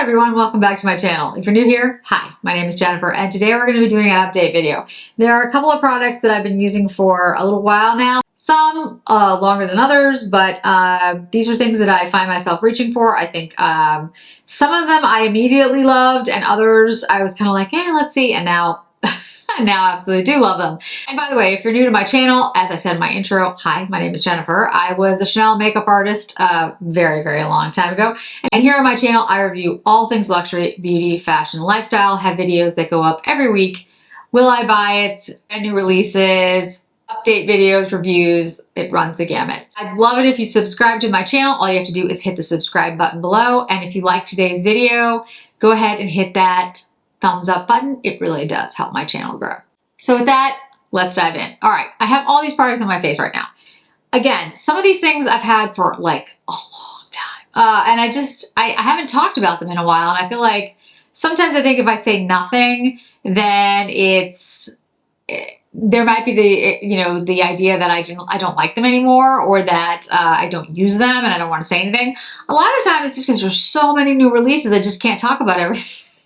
everyone, welcome back to my channel. If you're new here, hi, my name is Jennifer, and today we're going to be doing an update video. There are a couple of products that I've been using for a little while now. Some longer than others, but these are things that I find myself reaching for. I think some of them I immediately loved, and others I was kind of like, let's see, and now I absolutely do love them. And by the way, if you're new to my channel, as I said in my intro, hi, my name is Jennifer. I was a Chanel makeup artist very, very long time ago. And here on my channel, I review all things luxury, beauty, fashion, and lifestyle, have videos that go up every week. Will I buy it? And new releases, update videos, reviews, it runs the gamut. I'd love it if you subscribe to my channel. All you have to do is hit the subscribe button below. And if you like today's video, go ahead and hit that thumbs up button. It really does help my channel grow. So with that, let's dive in. All right, I have all these products on my face right now. Again, some of these things I've had for like a long time. And I haven't talked about them in a while. And I feel like sometimes I think if I say nothing, then there might be the idea that I don't like them anymore, or that I don't use them and I don't want to say anything. A lot of times it's just because there's so many new releases, I just can't talk about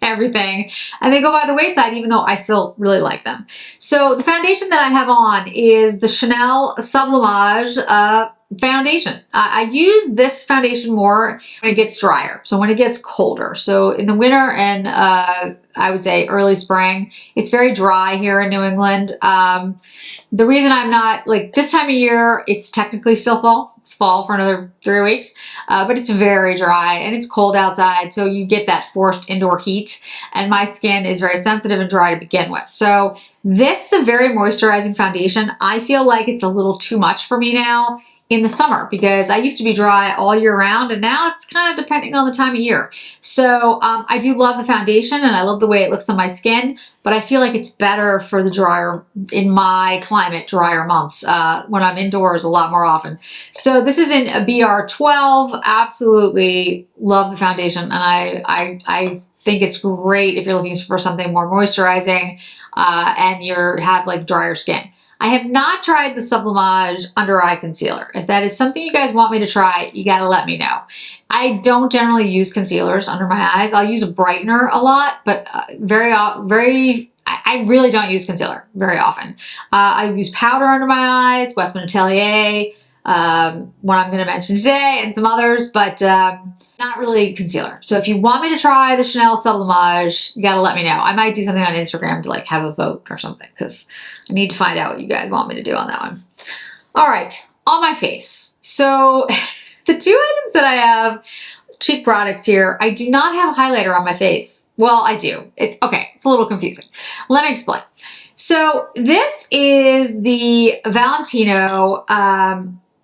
everything, and they go by the wayside even though I still really like them. So the foundation that I have on is the Chanel Sublimage foundation. I use this foundation more when it gets drier, so when it gets colder. So in the winter and I would say early spring, it's very dry here in New England. The reason I'm not, like, this time of year, it's technically still fall. It's fall for another 3 weeks, but it's very dry and it's cold outside, so you get that forced indoor heat, and my skin is very sensitive and dry to begin with. So this is a very moisturizing foundation. I feel like it's a little too much for me now in the summer, because I used to be dry all year round, and now it's kind of depending on the time of year. So I do love the foundation and I love the way it looks on my skin, but I feel like it's better for the drier, in my climate, drier months when I'm indoors a lot more often. So this is in a BR12. Absolutely love the foundation, and I think it's great if you're looking for something more moisturizing and you have like drier skin. I have not tried the Sublimage Under Eye Concealer. If that is something you guys want me to try, you gotta let me know. I don't generally use concealers under my eyes. I'll use a brightener a lot, but I really don't use concealer very often. I use powder under my eyes, Westman Atelier, one I'm gonna mention today, and some others, but not really concealer. So if you want me to try the Chanel Sublimage, you gotta let me know. I might do something on Instagram to like have a vote or something, because I need to find out what you guys want me to do on that one. All right, on my face. So the two items that I have, cheap products here, I do not have a highlighter on my face. Well, I do. It's a little confusing. Let me explain. So this is the Valentino,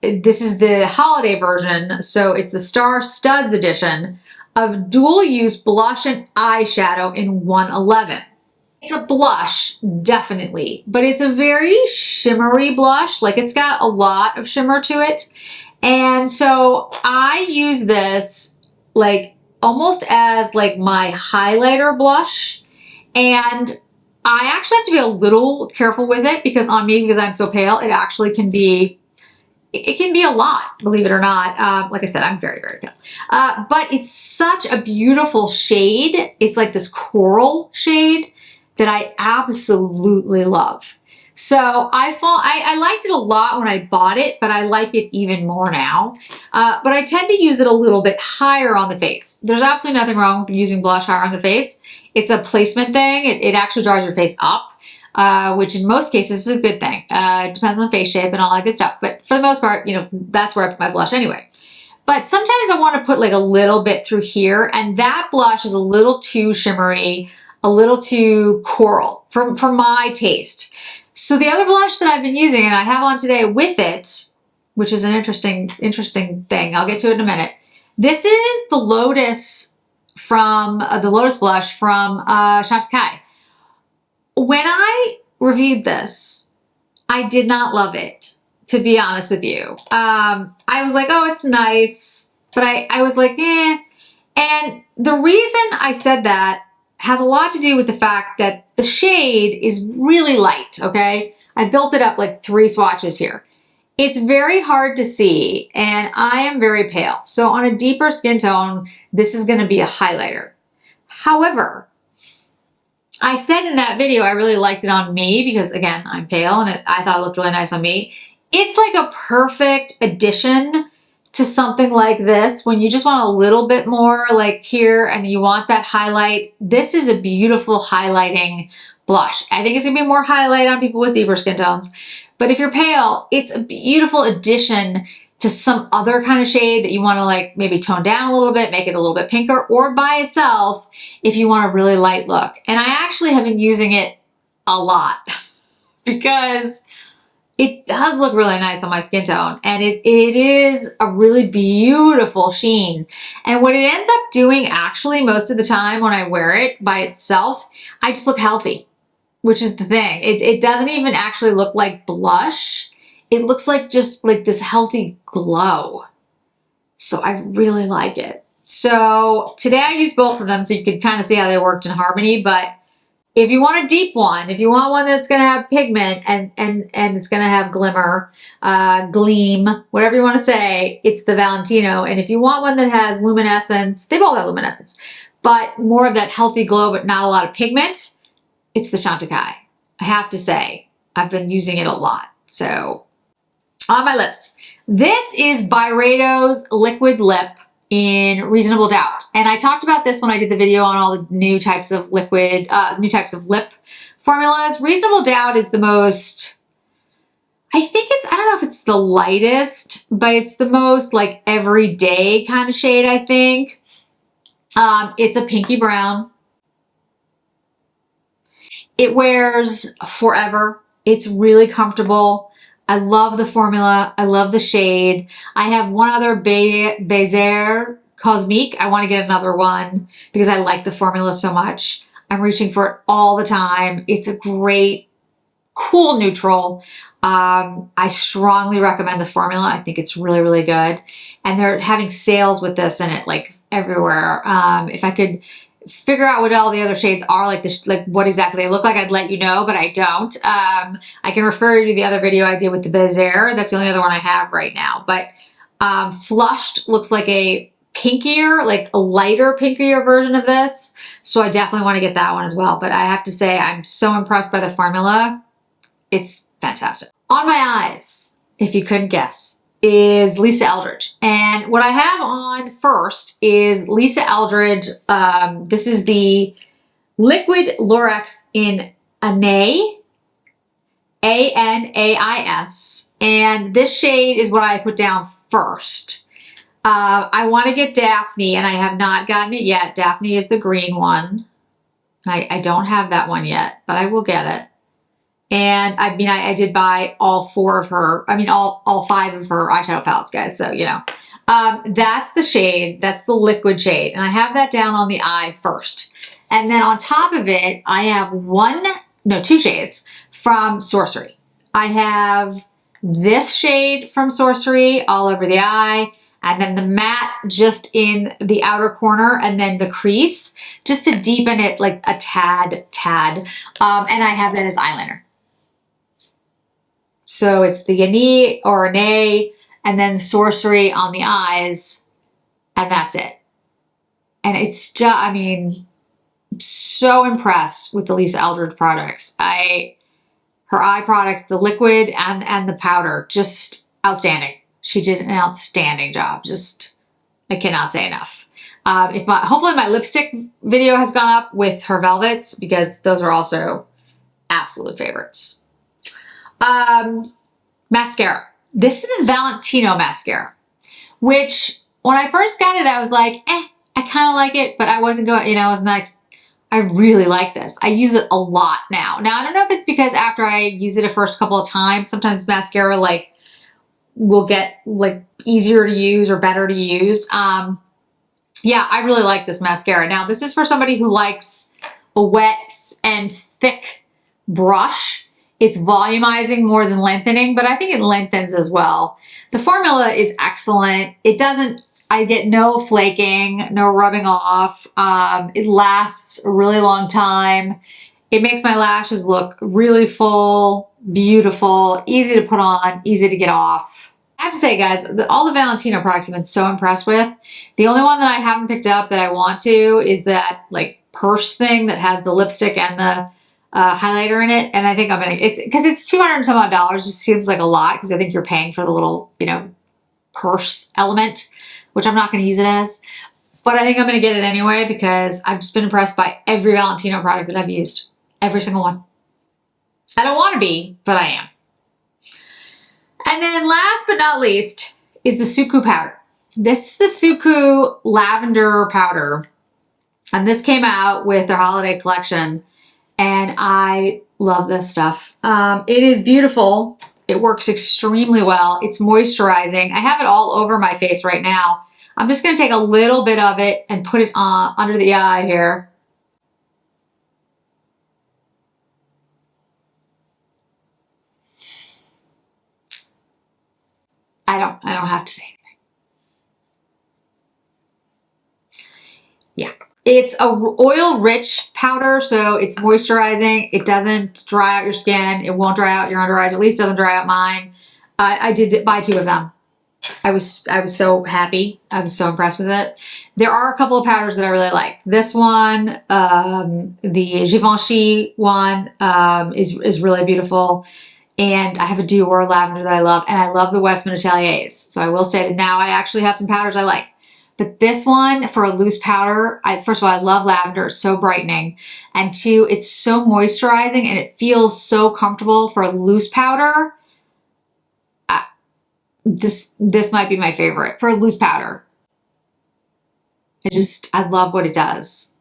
this is the holiday version, so it's the Star Studs edition of dual use blush and eyeshadow in 111. It's a blush, definitely, but it's a very shimmery blush. Like, it's got a lot of shimmer to it. And so I use this like almost as like my highlighter blush. And I actually have to be a little careful with it, because on me, because I'm so pale, it actually can be a lot, believe it or not. Like I said, I'm very, very pale. But it's such a beautiful shade. It's like this coral shade that I absolutely love. So I liked it a lot when I bought it, but I like it even more now. But I tend to use it a little bit higher on the face. There's absolutely nothing wrong with using blush higher on the face. It's a placement thing. It actually draws your face up. Which in most cases is a good thing. It depends on the face shape and all that good stuff. But for the most part, that's where I put my blush anyway. But sometimes I want to put like a little bit through here, and that blush is a little too shimmery, a little too coral for my taste. So the other blush that I've been using, and I have on today with it, which is an interesting thing. I'll get to it in a minute. This is the Lotus blush from Chantecaille. When I reviewed this, I did not love it, to be honest with you. I was like, oh, it's nice, but I was like, eh. And the reason I said that has a lot to do with the fact that the shade is really light, okay? I built it up like 3 swatches here. It's very hard to see, and I am very pale. So on a deeper skin tone, this is gonna be a highlighter. However, I said in that video I really liked it on me because, again, I'm pale and I thought it looked really nice on me. It's like a perfect addition to something like this when you just want a little bit more like here and you want that highlight. This is a beautiful highlighting blush. I think it's gonna be more highlight on people with deeper skin tones. But if you're pale, it's a beautiful addition to some other kind of shade that you want to like maybe tone down a little bit, make it a little bit pinker, or by itself if you want a really light look. And I actually have been using it a lot because it does look really nice on my skin tone, and it is a really beautiful sheen. And what it ends up doing actually most of the time when I wear it by itself, I just look healthy, which is the thing. It doesn't even actually look like blush. It looks like just like this healthy glow. So I really like it. So today I used both of them so you could kind of see how they worked in harmony. But if you want a deep one, if you want one that's going to have pigment and it's going to have glimmer, gleam, whatever you want to say, it's the Valentino. And if you want one that has luminescence, they both have luminescence, but more of that healthy glow but not a lot of pigment, it's the Chantecaille. I have to say, I've been using it a lot. So on my lips, this is Byredo's Liquid Lip in Reasonable Doubt. And I talked about this when I did the video on all the new types of liquid, new types of lip formulas. Reasonable Doubt is the most, I think it's, I don't know if it's the lightest, but it's the most like everyday kind of shade, I think. It's a pinky brown. It wears forever. It's really comfortable. I love the formula. I love the shade. I have one other Baiser Cosmique. I want to get another one because I like the formula so much. I'm reaching for it all the time. It's a great, cool neutral. I strongly recommend the formula. I think it's really, really good. And they're having sales with this in it like everywhere. If I could figure out what all the other shades are, like this, like what exactly they look like, I'd let you know, but I don't. I can refer you to the other video I did with the Baiser. That's the only other one I have right now. But Flushed looks like a pinkier, like a lighter, pinkier version of this. So I definitely want to get that one as well. But I have to say, I'm so impressed by the formula. It's fantastic. On my eyes, if you couldn't guess, is Lisa Eldridge. And what I have on first is Lisa Eldridge. This is the Liquid Lurex in Anais, A-N-A-I-S. And this shade is what I put down first. I want to get Daphne, and I have not gotten it yet. Daphne is the green one. I don't have that one yet, but I will get it. And I mean, I did buy all four of her, I mean, all five of her eyeshadow palettes, guys. So, you know, that's the shade. That's the liquid shade. And I have that down on the eye first. And then on top of it, I have two shades from Sorcery. I have this shade from Sorcery all over the eye, and then the matte just in the outer corner, and then the crease just to deepen it like a tad. And I have that as eyeliner. So it's the Anais or Anais, and then Sorcery on the eyes, and that's it. And it's just, I mean, I'm so impressed with the Lisa Eldridge products. Her eye products, the liquid and the powder, just outstanding. She did an outstanding job. Just, I cannot say enough. Hopefully my lipstick video has gone up with her velvets, because those are also absolute favorites. Mascara. This is the Valentino mascara, which when I first got it, I was like, I kind of like it, but I wasn't going, you know, I was not, I really like this. I use it a lot now. Now, I don't know if it's because after I use it a first couple of times, sometimes mascara like will get like easier to use or better to use. Yeah, I really like this mascara. Now, this is for somebody who likes a wet and thick brush. It's volumizing more than lengthening, but I think it lengthens as well. The formula is excellent. It doesn't, I get no flaking, no rubbing off. It lasts a really long time. It makes my lashes look really full, beautiful, easy to put on, easy to get off. I have to say, guys, all the Valentino products I've been so impressed with. The only one that I haven't picked up that I want to is that like purse thing that has the lipstick and the highlighter in it. And I think I'm gonna, because it's $200 and some odd dollars, just seems like a lot because I think you're paying for the little, you know, purse element, which I'm not gonna use it as. But I think I'm gonna get it anyway because I've just been impressed by every Valentino product that I've used. Every single one. I don't want to be, but I am. And then last but not least is the Suqqu powder. This is the Suqqu lavender powder. And this came out with their holiday collection. And I love this stuff. It is beautiful. It works extremely well. It's moisturizing. I have it all over my face right now. I'm just going to take a little bit of it and put it on under the eye here. I don't have to say anything. Yeah. It's a oil-rich powder, so it's moisturizing. It doesn't dry out your skin. It won't dry out your under eyes, or at least doesn't dry out mine. I did buy 2 of them. I was so happy. I was so impressed with it. There are a couple of powders that I really like. This one, the Givenchy one, is really beautiful. And I have a Dior lavender that I love, and I love the Westman Ateliers. So I will say that now I actually have some powders I like. But this one, for a loose powder, first of all, I love lavender. It's so brightening. And 2, it's so moisturizing, and it feels so comfortable for a loose powder. This might be my favorite for a loose powder. I love what it does.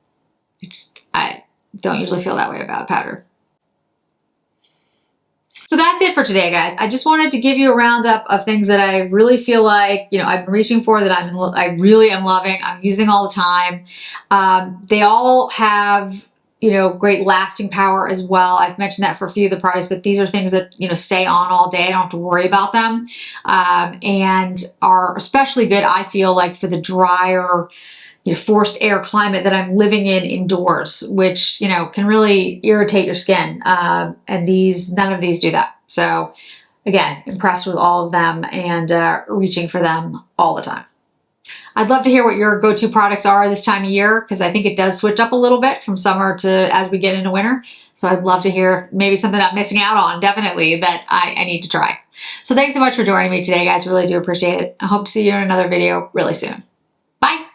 I don't usually feel that way about powder. So that's it for today, guys. I just wanted to give you a roundup of things that I really feel like, you know, I've been reaching for, that I really am loving, I'm using all the time. They all have, you know, great lasting power as well. I've mentioned that for a few of the products, but these are things that, you know, stay on all day. I don't have to worry about them, and are especially good, I feel like, for the drier, you know, forced air climate that I'm living in indoors, which, you know, can really irritate your skin. And none of these do that. So again, impressed with all of them, and reaching for them all the time. I'd love to hear what your go-to products are this time of year, because I think it does switch up a little bit from summer to as we get into winter. So I'd love to hear maybe something I'm missing out on, definitely, that I need to try. So thanks so much for joining me today, guys. Really do appreciate it. I hope to see you in another video really soon. Bye.